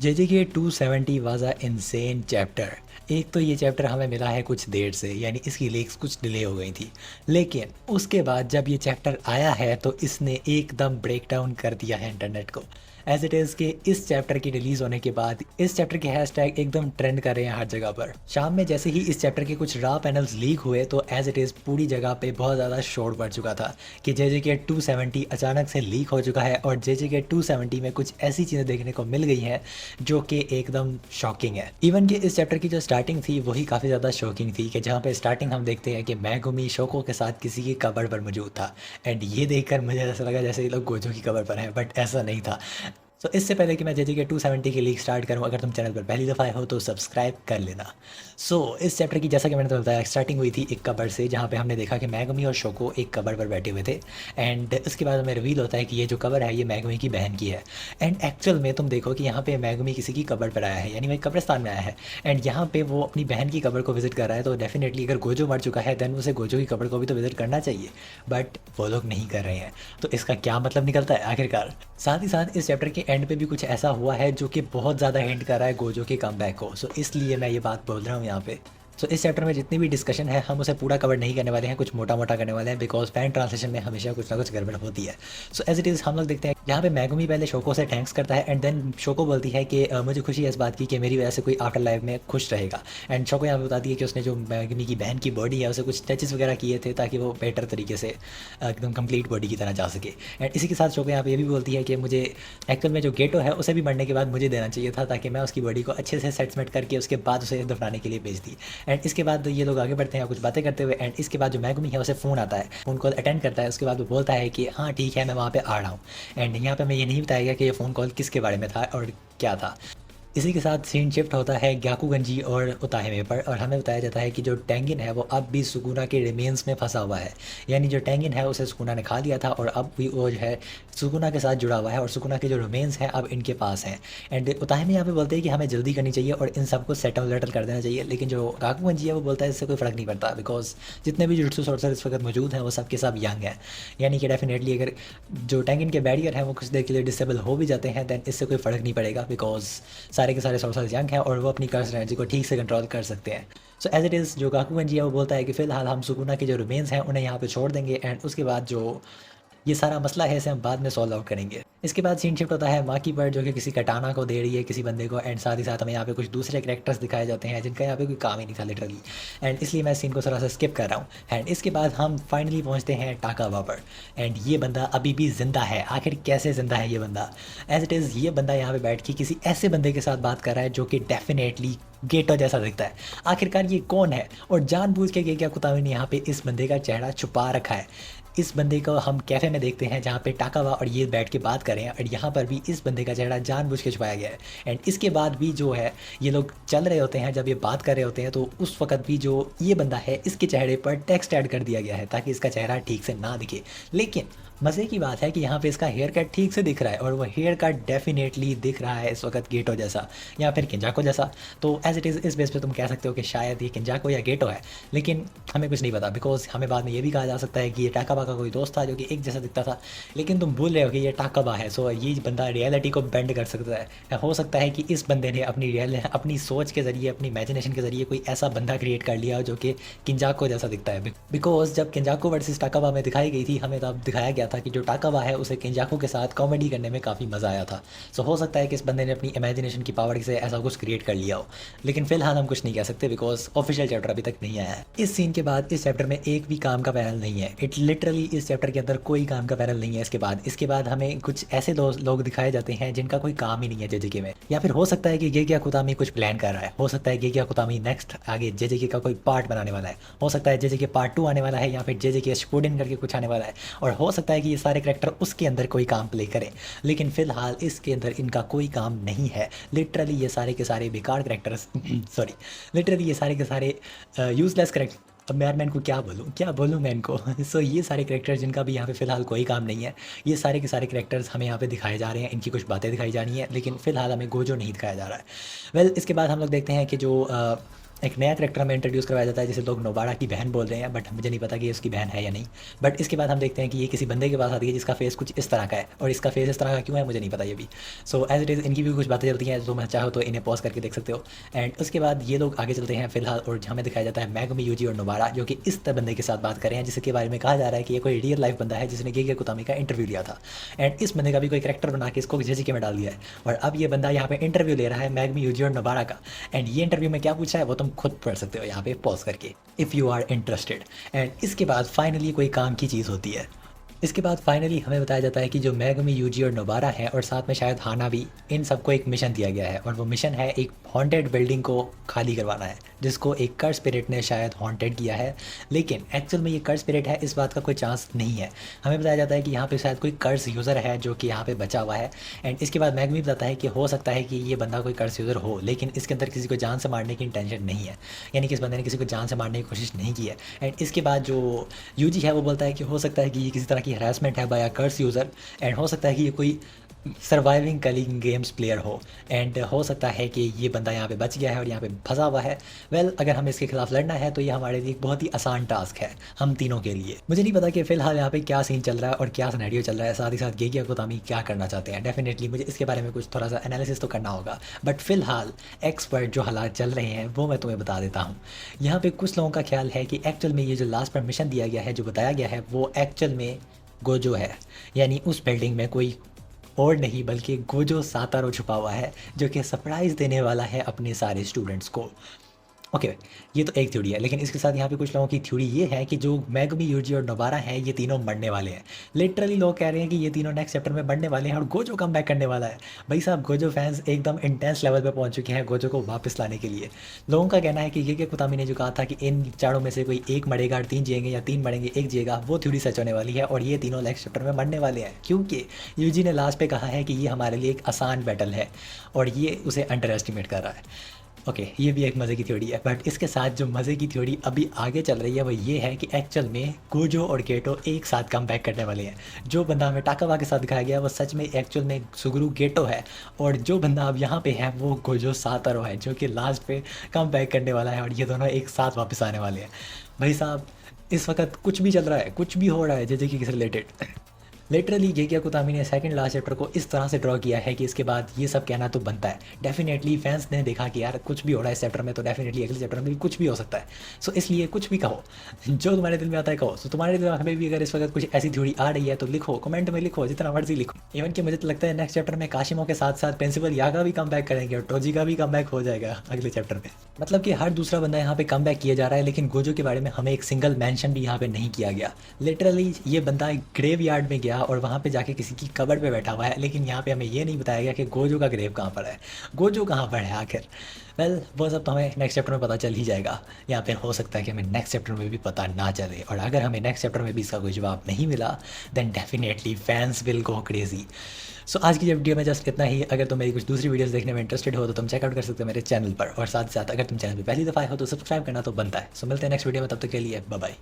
JJK 270 was a insane chapter. एक तो ये चैप्टर हमें मिला है कुछ देर से, यानी इसकी लीक्स कुछ डिले हो गई थी। लेकिन उसके बाद जब ये चैप्टर आया है तो इसने एकदम ब्रेक डाउन कर दिया है इंटरनेट को। एज इट इज़ कि इस चैप्टर की रिलीज़ होने के बाद इस चैप्टर के हैशटैग एकदम ट्रेंड कर रहे हैं हर जगह पर। शाम में जैसे ही इस चैप्टर के कुछ रॉ पैनल्स लीक हुए तो एज इट इज़ पूरी जगह पे बहुत ज़्यादा शोर पड़ चुका था कि JJK 270 अचानक से लीक हो चुका है और JJK 270 में कुछ ऐसी चीज़ें देखने को मिल गई हैं जो कि एकदम शॉकिंग है। इवन कि इस चैप्टर की जो स्टार्टिंग थी वही काफ़ी ज़्यादा शॉकिंग थी कि जहाँ पे स्टार्टिंग हम देखते हैं कि मैगुमी शोको के साथ किसी की कबर पर मौजूद था। एंड ये देखकर मुझे ऐसा लगा जैसे ये लोग गोजो की कबर पर हैं, बट ऐसा नहीं था। तो इससे पहले कि मैं JJK 270 की लीक स्टार्ट करूं, अगर तुम चैनल पर पहली दफ़ा आए हो तो सब्सक्राइब कर लेना। इस चैप्टर की जैसा कि मैंने तो बताया स्टार्टिंग हुई थी एक कबर से, जहां पे हमने देखा कि मैगुमी और शोको एक कबर पर बैठे हुए थे। एंड इसके बाद हमें रिवील होता है कि ये जो कबर है ये मैगुमी की बहन की है। एंड एक्चुअल में तुम देखो कि यहाँ पे मैगुमी किसी की कबर पर आया है, यानी वही कब्रिस्तान में आया है। एंड यहाँ पे वो अपनी बहन की कबर को विजिट कर रहा है, तो डेफिनेटली अगर गोजो मर चुका है देन उसे गोजो की कबर को भी तो विजिट करना चाहिए, बट वो लोग नहीं कर रहे हैं। तो इसका क्या मतलब निकलता है आखिरकार। साथ ही साथ इस चैप्टर के एंड पे भी कुछ ऐसा हुआ है जो कि बहुत ज़्यादा हिंट कर रहा है गोजो के कमबैक को। इसलिए मैं ये बात बोल रहा हूँ यहाँ पे। इस चैप्टर में जितनी भी डिस्कशन है हम उसे पूरा कवर नहीं करने वाले हैं, कुछ मोटा मोटा करने वाले हैं, बिकॉज फैन ट्रांसलेशन में हमेशा कुछ ना कुछ गड़बड़ होती है। एज इट इज़ हम लोग देखते हैं यहाँ पे मैगुमी पहले शोको से थैंक्स करता है एंड देन शोको बोलती है कि मुझे खुशी है इस बात की कि मेरी वजह से कोई आफ्टर लाइफ में खुश रहेगा। एंड शोको यहाँ पे बताती है कि उसने जो मैगुमी की बहन की बॉडी है उसे कुछ टचेस वगैरह किए थे ताकि वो बेटर तरीके से एकदम कंप्लीट बॉडी की तरह जा सके। एंड इसी के साथ शोको यहाँ पे ये भी बोलती है कि मुझे एक्चुअल में जो गेटो है उसे भी मरने के बाद मुझे देना चाहिए था ताकि मैं उसकी बॉडी को अच्छे से सेटमेंट करके उसके बाद उसे दफनाने के लिए भेज दी। एंड इसके बाद ये लोग आगे बढ़ते हैं कुछ बातें करते हुए। एंड इसके बाद जो मैगुमी है उसे फ़ोन आता है, फ़ोन कॉल अटेंड करता है। उसके बाद वो बोलता है कि हाँ ठीक है मैं वहाँ पे आ रहा हूँ। एंड यहाँ पे मैं ये नहीं बताया गया कि ये फ़ोन कॉल किसके बारे में था और क्या था। इसी के साथ सीन शिफ्ट होता है ग्याकुगंजी और उताहिमे पर और हमें बताया जाता है कि जो टेंगिन है वो अब भी सुकुना के रिमेन्स में फंसा हुआ है, यानी जो टेंगिन है उसे सुकुना ने खा लिया था और अब भी वो जो है सुकुना के साथ जुड़ा हुआ है और सुकुना के जो रिमेन्स हैं अब इनके पास हैं। एंड उताहिमे यहाँ पे बोलते हैं कि हमें जल्दी करनी चाहिए और इन सबको सेटल वेटल कर देना चाहिए, लेकिन जो गाकुगंजी है वो बोलता है इससे कोई फ़र्क नहीं पड़ता बिकॉज जितने भी जुट्सु सोर्सर इस वक्त मौजूद हैं वो सब के सब यंग हैं। यानी कि डेफिनेटली अगर जो टेंगिन के बैरियर हैं वो कुछ देर के लिए डिसेबल हो भी जाते हैं दैन इससे कोई फ़र्क नहीं पड़ेगा बिकॉज सारे के सारे सोर्सर्स यंग हैं और वो अपनी कर्स एनर्जी को ठीक से कंट्रोल कर सकते हैं। एज इट इज़ जो गाकुगंजी है वो बोलता है कि फ़िलहाल हम सुकुना के जो रिमेन्स हैं उन्हें यहाँ पे छोड़ देंगे एंड उसके बाद जो ये सारा मसला है इसे हम बाद में सॉल्व आउट करेंगे। इसके बाद सीन शिफ्ट होता है माकी पर जो कि किसी कटाना को दे रही है किसी बंदे को। एंड साथ ही साथ हमें यहाँ पे कुछ दूसरे कैरेक्टर्स दिखाए जाते हैं जिनका यहाँ पे कोई काम ही नहीं था लिटरली। एंड इसलिए मैं सीन को थोड़ा सा स्किप कर रहा हूँ। एंड इसके बाद हम फाइनली पहुँचते हैं टाकावा पर। एंड ये बंदा अभी भी ज़िंदा है। आखिर कैसे ज़िंदा है ये बंदा। एज इट इज़ ये बंदा यहाँ पे बैठ के किसी ऐसे बंदे के साथ बात कर रहा है जो कि डेफिनेटली गेटो जैसा दिखता है। आखिरकार ये कौन है और जानबूझ के गेकिया कुतामी ने यहाँ पे इस बंदे का चेहरा छुपा रखा है। इस बंदे को हम कैफ़े में देखते हैं जहाँ पे टाकावा और ये बैठ के बात कर रहे हैं और यहाँ पर भी इस बंदे का चेहरा जानबूझ के छुपाया गया है। एंड इसके बाद भी जो है ये लोग चल रहे होते हैं, जब ये बात कर रहे होते हैं तो उस वक्त भी जो ये बंदा है इसके चेहरे पर टेक्स्ट ऐड कर दिया गया है ताकि इसका चेहरा ठीक से ना दिखे। लेकिन मज़े की बात है कि यहाँ पे इसका हेयर कट ठीक से दिख रहा है और वो हेयर कट डेफिनेटली दिख रहा है इस वक्त गेटो जैसा या फिर किंजाको जैसा। तो एज इट इज़ इस बेस पे तुम कह सकते हो कि शायद ये किंजाको या गेटो है, लेकिन हमें कुछ नहीं पता बिकॉज हमें बाद में ये भी कहा जा सकता है कि ये टाकाबा का कोई दोस्त था जो कि एक जैसा दिखता था। लेकिन तुम भूल रहे हो कि ये टाकाबा है। ये बंदा रियलिटी को बेंड कर सकता है। हो सकता है कि इस बंदे ने अपनी सोच के ज़रिए अपनी इमेजिनेशन के ज़रिए कोई ऐसा बंदा क्रिएट कर लिया जो कि किंजाको जैसा दिखता है। बिकॉज जब किंजाको वर्सेस टाकाबा में दिखाई गई थी हमें तब दिखाया गया था कि जो टाकावा है उसे किंजाको के साथ कॉमेडी करने में काफ़ी मज़ा आया था। हो सकता है कि इस बंदे ने अपनी इमेजिनेशन की पावर से ऐसा कुछ क्रिएट कर लिया हो, लेकिन फिलहाल हम कुछ नहीं कह सकते बिकॉज ऑफिशियल चैप्टर अभी तक नहीं आया है। इस सीन के बाद इस चैप्टर में एक भी काम का पैनल नहीं है। इट लिटरली इस चैप्टर के अंदर कोई काम का पैनल नहीं है। इसके बाद हमें कुछ ऐसे लोग दिखाए जाते हैं जिनका कोई काम ही नहीं है JJK में, या फिर हो सकता है कि गेकिया कुतामी कुछ प्लान कर रहा है। हो सकता है गेकिया कुतामी नेक्स्ट आगे JJK का कोई पार्ट बनाने वाला है। हो सकता है JJK पार्ट 2 आने वाला है या फिर JJK शिपुडेन करके कुछ आने वाला है। और हो सकता है कि ये सारे कैरेक्टर उसके अंदर कोई काम प्ले करें, लेकिन फिलहाल इसके अंदर इनका कोई काम नहीं है। लिटरली ये सारे के सारे बेकार कैरेक्टर्स सॉरी लिटरली ये सारे के सारे यूजलेस कैरेक्टर। अब मैं इनको क्या बोलूँ मैं इनको ये सारे कैरेक्टर्स जिनका भी यहाँ पे फ़िलहाल कोई काम नहीं है, ये सारे के सारे कैरेक्टर्स हमें यहाँ पे दिखाए जा रहे हैं। इनकी कुछ बातें दिखाई जानी है लेकिन फ़िलहाल हमें गोजो नहीं दिखाया जा रहा है। इसके बाद हम लोग देखते हैं कि जो एक नया करैक्टर हमें इंट्रोड्यूस करवाया जाता है जिसे लोग नोबाड़ा की बहन बोल रहे हैं, बट मुझे नहीं पता कि ये उसकी बहन है या नहीं। बट इसके बाद हम देखते हैं कि ये किसी बंदे के पास आती है जिसका फेस कुछ इस तरह का है, और इसका फेस इस तरह का क्यों है मुझे नहीं पता ये भी। सो एज इट इज़ इनकी भी कुछ बातें चलती हैं, जो मैं चाहो तो इन्हें पॉज करके देख सकते हो। एंड उसके बाद ये लोग आगे चलते हैं फिलहाल, और हमें दिखाया जाता है मैगमी यूजी और नोबाड़ा जो कि इस बंदे के साथ बात कर रहे हैं जिसके बारे में कहा जा रहा है कि ये कोई रियल लाइफ बंदा है जिसने गेगे कुतामी का इंटरव्यू लिया था। एंड इस बंदे का भी कोई करैक्टर बना के इसको झिझके में डाल दिया है, और अब ये बंदा यहाँ पे इंटरव्यू ले रहा है मैगमी यूजी और नोबाड़ा का। एंड ये इंटरव्यू में क्या पूछा है वो तुम खुद पढ़ सकते हो यहाँ पे पॉज करके, if you are interested. And इसके बाद फाइनली कोई काम की चीज़ होती है। इसके बाद फाइनली हमें बताया जाता है कि जो मैगमी यूजी और नोबारा है और साथ में शायद हाना भी, इन सबको एक मिशन दिया गया है, और वो मिशन है एक हॉन्टेड बिल्डिंग को खाली करवाना है जिसको एक कर्स स्पिरिट ने शायद हॉन्टेड किया है। लेकिन एक्चुअल में ये कर्स स्पिरिट है इस बात का कोई चांस नहीं है। हमें बताया जाता है कि यहाँ पे शायद कोई कर्स यूज़र है जो कि यहाँ पे बचा हुआ है। एंड इसके बाद मैगमी बताता है कि हो सकता है कि ये बंदा कोई कर्स यूज़र हो, लेकिन इसके अंदर किसी को जान से मारने की इंटेंशन नहीं है, यानी कि इस बंदे ने किसी को जान से मारने की कोशिश नहीं की है। एंड इसके बाद जो यूजी है वो बोलता है कि हो सकता है कि ये किसी तरह की हरासमेंट है by a curse user, and हो सकता है कि ये कोई सर्वाइविंग कलिंग गेम्स प्लेयर हो, एंड हो सकता है कि ये बंदा यहाँ पे बच गया है और यहाँ पे फंसा हुआ है। वेल अगर हमें इसके खिलाफ लड़ना है तो ये हमारे लिए एक बहुत ही आसान टास्क है हम तीनों के लिए। मुझे नहीं पता कि फिलहाल यहाँ पे क्या सीन चल रहा है और क्या सिनेरियो चल रहा है, साथ ही साथ गेगी कुतामी क्या करना चाहते हैं। डेफिनेटली मुझे इसके बारे में कुछ थोड़ा सा एनालिसिस तो करना होगा, बट फिलहाल एक्सपर्ट जो हालात चल रहे हैं वो मैं तुम्हें बता देता हूँ। यहाँ पे कुछ लोगों का ख्याल है कि एक्चुअल में ये जो लास्ट परमिशन दिया गया है, जो बताया गया है, वो एक्चुअल में गोजो है, यानी उस बिल्डिंग में कोई और नहीं बल्कि गोजो सातारो छुपा हुआ है जो कि सरप्राइज़ देने वाला है अपने सारे स्टूडेंट्स को। ओके, ये तो एक थ्योरी है, लेकिन इसके साथ यहाँ पे कुछ लोगों की थ्योरी ये है कि जो मैगमी यूजी और नोबारा हैं ये तीनों मरने वाले हैं। लिटरली लोग कह रहे हैं कि ये तीनों नेक्स्ट चैप्टर में मरने वाले हैं और गोजो कम बैक करने वाला है। भाई साहब, गोजो फैंस एकदम इंटेंस लेवल पे पहुंच चुके हैं गोजो को वापस लाने के लिए। लोगों का कहना है कि ये कुतामी ने जो कहा था कि इन चारों में से कोई एक मरेगा और तीन जिएंगे, या तीन मरेंगे एक जिएगा, वो थ्योरी सच होने वाली है और ये तीनों नेक्स्ट चैप्टर में मरने वाले हैं, क्योंकि यूजी ने लास्ट पे कहा है कि ये हमारे लिए एक आसान बैटल है और ये उसे अंडर एस्टिमेट कर रहा है। ओके, ये भी एक मज़े की थ्योरी है, बट इसके साथ जो मज़े की थ्योरी अभी आगे चल रही है वो ये है कि एक्चुअल में गोजो और गेटो एक साथ कम बैक करने वाले हैं। जो बंदा हमें टाकावा के साथ दिखाया गया वो सच में एक्चुअल में सुगुरु गेटो है, और जो बंदा अब यहाँ पे है वो गोजो सातारो है जो कि लास्ट पे कम बैक करने वाला है, और ये दोनों एक साथ वापस आने वाले हैं। भाई साहब, इस वक्त कुछ भी चल रहा है, कुछ भी हो रहा है जे के से रिलेटेड। लिटरली गेगी कुतामी ने सेकंड लास्ट चैप्टर को इस तरह से ड्रॉ किया है कि इसके बाद ये सब कहना तो बनता है। डेफिनेटली फैंस ने देखा कि यार कुछ भी हो रहा है इस चैप्टर में, तो डेफिनेटली अगले चैप्टर में भी कुछ भी हो सकता है। सो इसलिए कुछ भी कहो, जो तुम्हारे दिल में आता है कहो। सो तुम्हारे दिमाग में भी अगर इस वक्त कुछ ऐसी थ्योरी आ रही है तो लिखो, कमेंट में लिखो, जितना मर्जी लिखो। इवन कि मुझे तो लगता है नेक्स्ट चैप्टर में काशिमो के साथ साथ प्रिंसिपल यागा भी कम बैक करेंगे और टोजी का भी कम बैक हो जाएगा अगले चैप्टर में। मतलब कि हर दूसरा बंदा यहाँ पे कम बैक किया जा रहा है, लेकिन गोजो के बारे में हमें एक सिंगल मेंशन भी यहाँ पे नहीं किया गया। लिटरली ये बंदा ग्रेव यार्ड में गया और वहाँ पे जाके किसी की कब्र पे बैठा हुआ है, लेकिन यहाँ पे हमें ये नहीं बताया गया कि गोजो का ग्रेव कहाँ पर है, गोजो कहाँ पर है आखिर। वेल वो सब तो हमें नेक्स्ट चैप्टर में पता चल ही जाएगा, या फिर हो सकता है कि हमें नेक्स्ट चैप्टर में भी पता ना चले, और अगर हमें नेक्स्ट चैप्टर में भी इसका कोई जवाब नहीं मिला then definitely fans will go crazy. So आज की वीडियो में जस्ट इतना ही। अगर तुम मेरी कुछ दूसरी वीडियोस देखने में इंटरेस्टेड हो तो तुम चेकआउट कर सकते हो मेरे चैनल पर, और साथ ही साथ अगर तुम चैनल पर पहली दफ़ा हो तो सब्सक्राइब करना तो बनता है। सो मिलते हैं नेक्स्ट वीडियो में, तब तक के लिए बाय बाय।